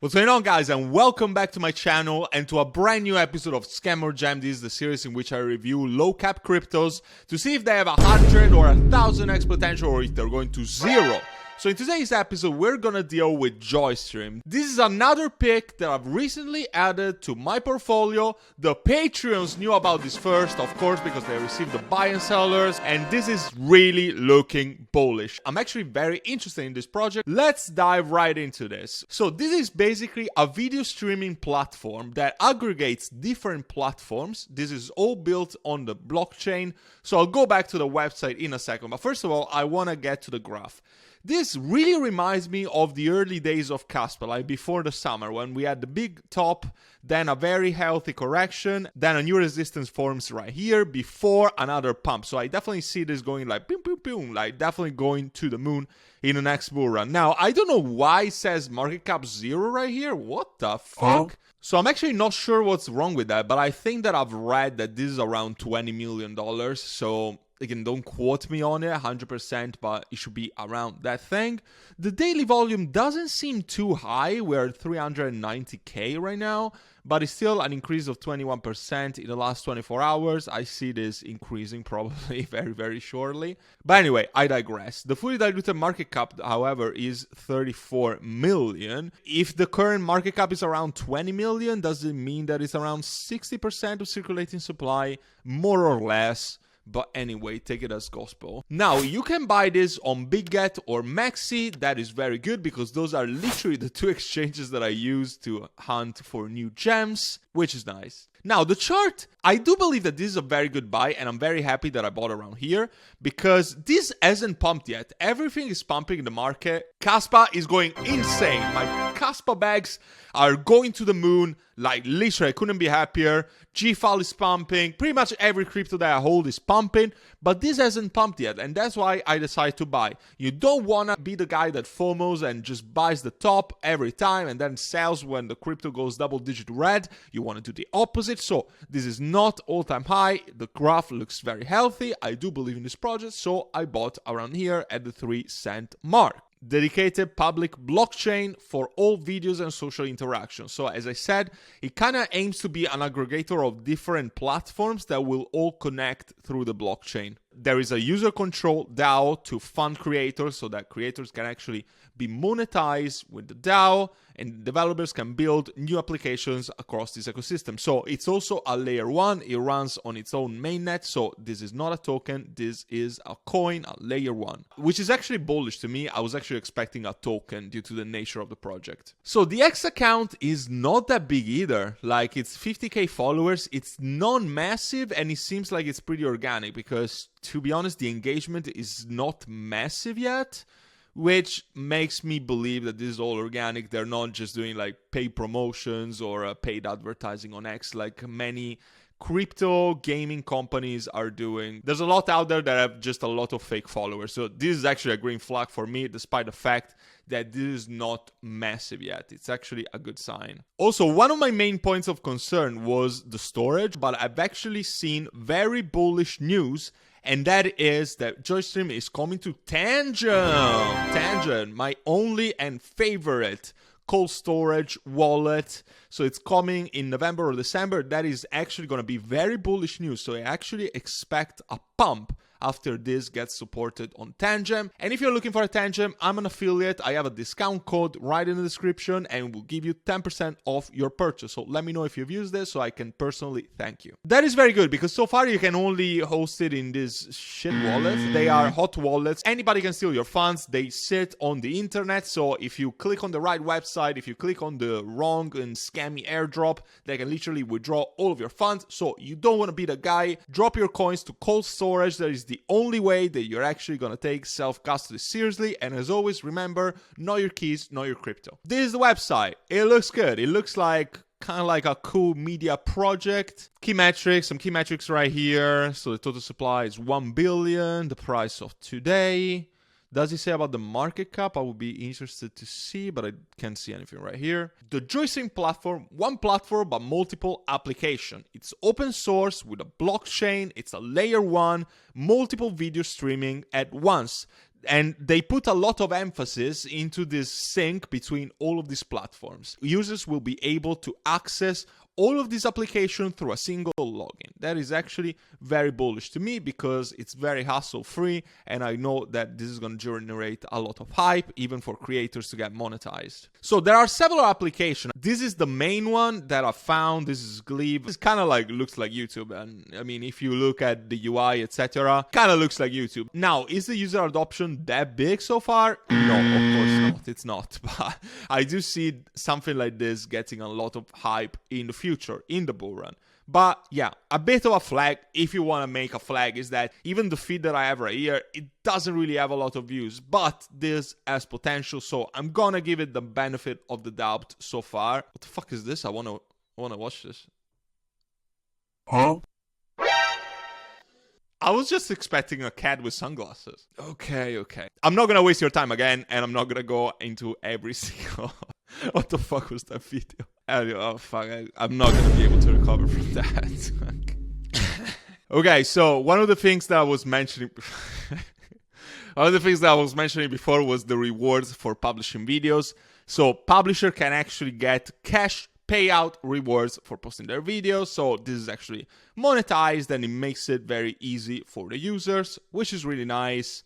What's going on, guys, and welcome back to my channel and to a brand new episode of Scam or Jam. This is the series in which I review low cap cryptos to see if they have 100 or 1000x potential or if they're going to zero. So in today's episode, we're gonna deal with Joystream. This is another pick that I've recently added to my portfolio. The Patreons knew about this first, of course, because they received the buy and sellers, and this is really looking bullish. I'm actually very interested in this project. Let's dive right into this. So this is basically a video streaming platform that aggregates different platforms. This is all built on the blockchain. So I'll go back to the website in a second. But first of all, I wanna get to the graph. This really reminds me of the early days of Casper, like before the summer, when we had the big top, then a very healthy correction, then a new resistance forms right here before another pump. So I definitely see this going like boom, boom, boom, like definitely going to the moon in the next bull run. Now, I don't know why it says market cap 0 right here. What the fuck? So I'm actually not sure what's wrong with that, but I think that I've read that this is around $20 million. So again, don't quote me on it 100%, but it should be around that thing. The daily volume doesn't seem too high. We're at 390K right now, but it's still an increase of 21% in the last 24 hours. I see this increasing probably very, very shortly. But anyway, I digress. The fully diluted market cap, however, is 34 million. If the current market cap is around 20 million, does it mean that it's around 60% of circulating supply? More or less. But anyway, take it as gospel. Now, you can buy this on BitGet or Maxi. That is very good because those are literally the two exchanges that I use to hunt for new gems, which is nice. Now, the chart, I do believe that this is a very good buy, and I'm very happy that I bought around here because this hasn't pumped yet. Everything is pumping in the market. Caspa is going insane. My Caspa bags are going to the moon. Like, literally, I couldn't be happier. GFAL is pumping. Pretty much every crypto that I hold is pumping, but this hasn't pumped yet, and that's why I decided to buy. You don't want to be the guy that FOMOs and just buys the top every time and then sells when the crypto goes double-digit red. You want to do the opposite. So this is not all-time high. The graph looks very healthy. I do believe in this project, so I bought around here at the 3-cent mark. Dedicated public blockchain for all videos and social interactions. So as I said, it kind of aims to be an aggregator of different platforms that will all connect through the blockchain. There is a user control DAO to fund creators so that creators can actually be monetized with the DAO and developers can build new applications across this ecosystem. So it's also a layer 1. It runs on its own mainnet. So this is not a token. This is a coin, a layer 1, which is actually bullish to me. I was actually expecting a token due to the nature of the project. So the X account is not that big either. Like, it's 50K followers. It's non-massive and it seems like it's pretty organic because, to be honest, the engagement is not massive yet, which makes me believe that this is all organic. They're not just doing like paid promotions or paid advertising on X like many crypto gaming companies are doing. There's a lot out there that have just a lot of fake followers. So this is actually a green flag for me, despite the fact that this is not massive yet. It's actually a good sign. Also, one of my main points of concern was the storage, but I've actually seen very bullish news, and that is that Joystream is coming to Tangent. Tangent, my only and favorite cold storage wallet. So it's coming in November or December. That is actually going to be very bullish news. So I actually expect a pump after this gets supported on Tangent. And if you're looking for a Tangent, I'm an affiliate. I have a discount code right in the description and will give you 10% off your purchase. So let me know if you've used this so I can personally thank you. That is very good because so far you can only host it in this shit wallet. They are hot wallets. Anybody can steal your funds. They sit on the internet. So if you click on the right website, if you click on the wrong and scammy airdrop, they can literally withdraw all of your funds. So you don't want to be the guy. Drop your coins to cold storage. That is the only way that you're actually going to take self-custody seriously. And as always, remember, know your keys, know your crypto. This is the website. It looks good. It looks like kind of like a cool media project. Key metrics, some key metrics right here. So the total supply is 1 billion. The price of today. Does it say about the market cap? I would be interested to see, but I can't see anything right here. The Joystream platform, one platform but multiple application. It's open source with a blockchain. It's a layer 1, multiple video streaming at once. And they put a lot of emphasis into this sync between all of these platforms. Users will be able to access all of these applications through a single login. That is actually very bullish to me because it's very hassle-free, and I know that this is going to generate a lot of hype, even for creators to get monetized. So there are several applications. This is the main one that I found. This is Glee. This kind of like looks like YouTube, and I mean, if you look at the UI, etc., kind of looks like YouTube. Now, is the user adoption that big so far? No, of course not. It's not. But I do see something like this getting a lot of hype in the future, in the bull run. But yeah, a bit of a flag, if you want to make a flag, is that even the feed that I have right here, it doesn't really have a lot of views, but this has potential, so I'm gonna give it the benefit of the doubt so far. What the fuck is this? I wanna watch this. Huh? I was just expecting a cat with sunglasses. Okay. I'm not gonna waste your time again, and I'm not gonna go into every single... What the fuck was that video? Oh, fuck. I'm not going to be able to recover from that. Okay, so one of the things that I was mentioning... before was the rewards for publishing videos. So publisher can actually get cash payout rewards for posting their videos. So this is actually monetized, and it makes it very easy for the users, which is really nice.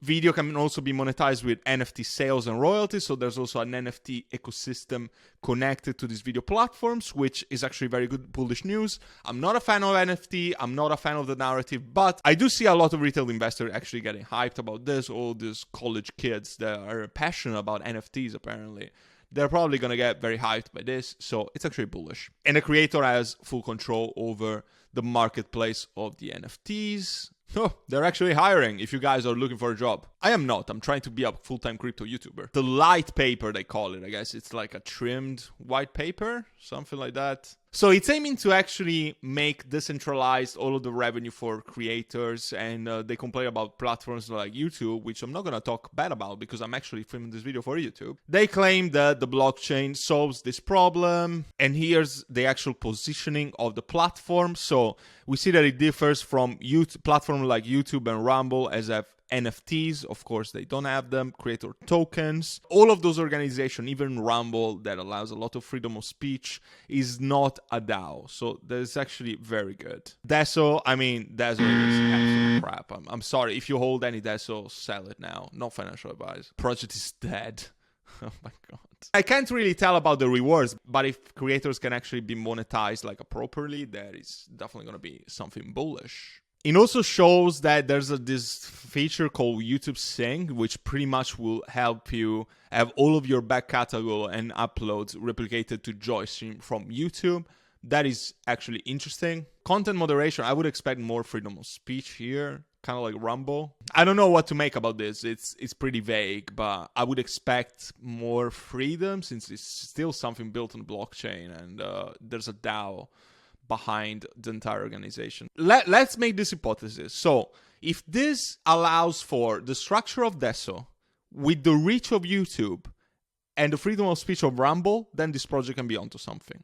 Video can also be monetized with NFT sales and royalties, so there's also an NFT ecosystem connected to these video platforms, which is actually very good bullish news. I'm not a fan of NFT, I'm not a fan of the narrative, but I do see a lot of retail investors actually getting hyped about this. All these college kids that are passionate about NFTs, apparently. They're probably going to get very hyped by this, so it's actually bullish. And the creator has full control over the marketplace of the NFTs. Oh, they're actually hiring if you guys are looking for a job. I am not. I'm trying to be a full-time crypto YouTuber. The light paper, they call it. I guess it's like a trimmed white paper, something like that. So it's aiming to actually make decentralized all of the revenue for creators, and they complain about platforms like YouTube, which I'm not going to talk bad about because I'm actually filming this video for YouTube. They claim that the blockchain solves this problem, and here's the actual positioning of the platform. So we see that it differs from platforms like YouTube and Rumble as have NFTs, of course they don't have them, creator tokens. All of those organizations, even Rumble, that allows a lot of freedom of speech, is not a DAO. So that is actually very good. DESO, is absolute crap. I'm sorry, if you hold any DESO, sell it now. No financial advice. Project is dead. Oh my god. I can't really tell about the rewards, but if creators can actually be monetized like properly, that is definitely going to be something bullish. It also shows that there's this feature called YouTube Sync, which pretty much will help you have all of your back catalog and uploads replicated to Joystream from YouTube. That is actually interesting. Content moderation, I would expect more freedom of speech here, kind of like Rumble. I don't know what to make about this. It's pretty vague, but I would expect more freedom since it's still something built on blockchain, and there's a DAO behind the entire organization. Let's make this hypothesis. So if this allows for the structure of DESO with the reach of YouTube and the freedom of speech of Rumble, then this project can be onto something.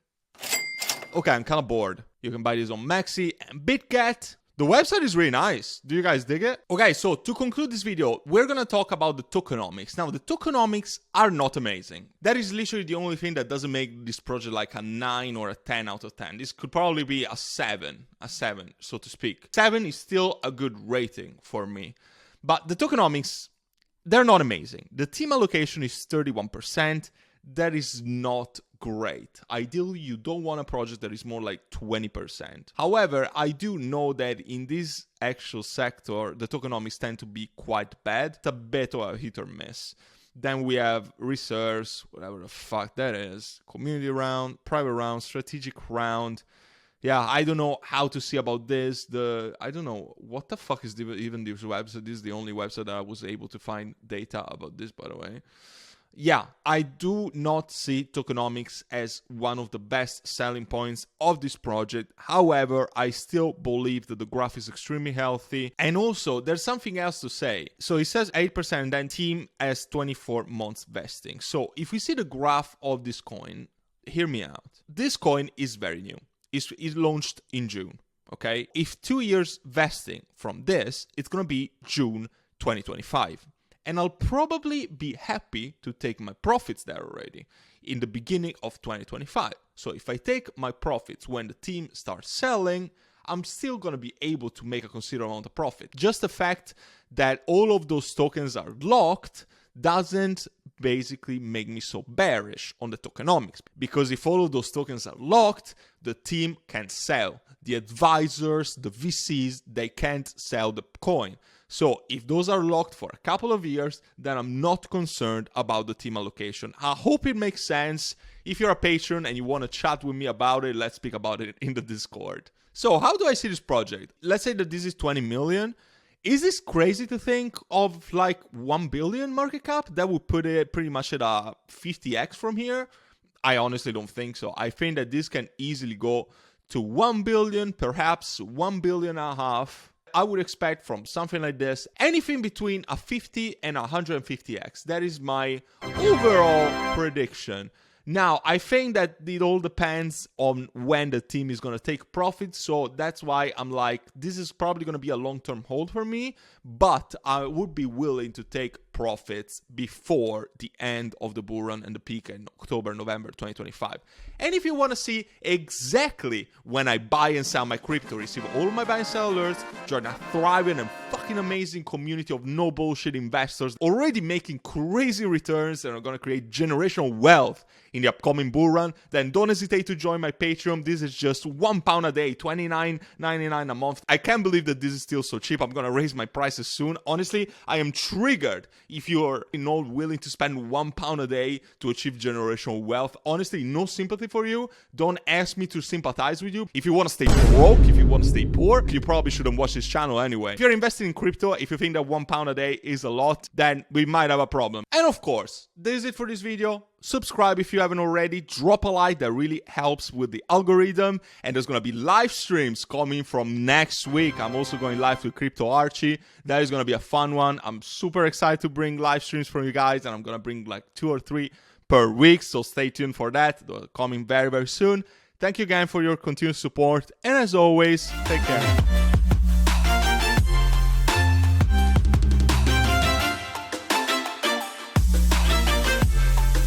Okay, I'm kind of bored. You can buy this on Maxi and BitGet. The website is really nice. Do you guys dig it? Okay, so to conclude this video, we're going to talk about the tokenomics. Now, the tokenomics are not amazing. That is literally the only thing that doesn't make this project like a 9 or a 10 out of 10. This could probably be a 7, so to speak. 7 is still a good rating for me. But the tokenomics, they're not amazing. The team allocation is 31%. That is not great. Ideally, you don't want a project that is more like 20%. However, I do know that in this actual sector, the tokenomics tend to be quite bad. It's a bit of a hit or miss. Then we have reserves, whatever the fuck that is, community round, private round, strategic round. Yeah, I don't know how to see about this. I don't know what the fuck is even this website. This is the only website that I was able to find data about this, by the way. Yeah, I do not see tokenomics as one of the best selling points of this project. However, I still believe that the graph is extremely healthy. And also, there's something else to say. So it says 8% and then team has 24 months vesting. So if we see the graph of this coin, hear me out. This coin is very new. It's launched in June, okay? If 2 years vesting from this, it's going to be June 2025. And I'll probably be happy to take my profits there already in the beginning of 2025. So if I take my profits when the team starts selling, I'm still going to be able to make a considerable amount of profit. Just the fact that all of those tokens are locked doesn't basically make me so bearish on the tokenomics, because if all of those tokens are locked, the team can sell. The advisors, the VCs, they can't sell the coin. So if those are locked for a couple of years, then I'm not concerned about the team allocation. I hope it makes sense. If you're a patron and you want to chat with me about it, let's speak about it in the Discord. So how do I see this project? Let's say that this is 20 million. Is this crazy to think of like 1 billion market cap? That would put it pretty much at a 50x from here. I honestly don't think so. I think that this can easily go to 1 billion, perhaps 1 billion and a half. I would expect from something like this, anything between a 50 and 150x. That is my overall prediction. Now, I think that it all depends on when the team is going to take profits. So that's why I'm like, this is probably going to be a long-term hold for me. But I would be willing to take profits before the end of the bull run and the peak in October, November 2025. And if you want to see exactly when I buy and sell my crypto, receive all my buy and sell alerts, join a thriving and fucking amazing community of no bullshit investors already making crazy returns and are going to create generational wealth in the upcoming bull run, then don't hesitate to join my Patreon. This is just £1 a day, $29.99 a month. I can't believe that this is still so cheap. I'm going to raise my prices soon. Honestly, I am triggered if you're not willing to spend £1 a day to achieve generational wealth. Honestly, no sympathy for you. Don't ask me to sympathize with you. If you want to stay broke, if you want to stay poor, you probably shouldn't watch this channel anyway. If you're investing in crypto, if you think that £1 a day is a lot, then we might have a problem. And of course, this is it for this video. Subscribe if you haven't already, drop a like, that really helps with the algorithm, and there's going to be live streams coming from next week. I'm also going live with Crypto Archie. That is going to be a fun one. I'm super excited to bring live streams for you guys, and I'm going to bring like 2 or 3 per week, so stay tuned for that. They're coming very, very soon. Thank you again for your continued support, and as always, take care.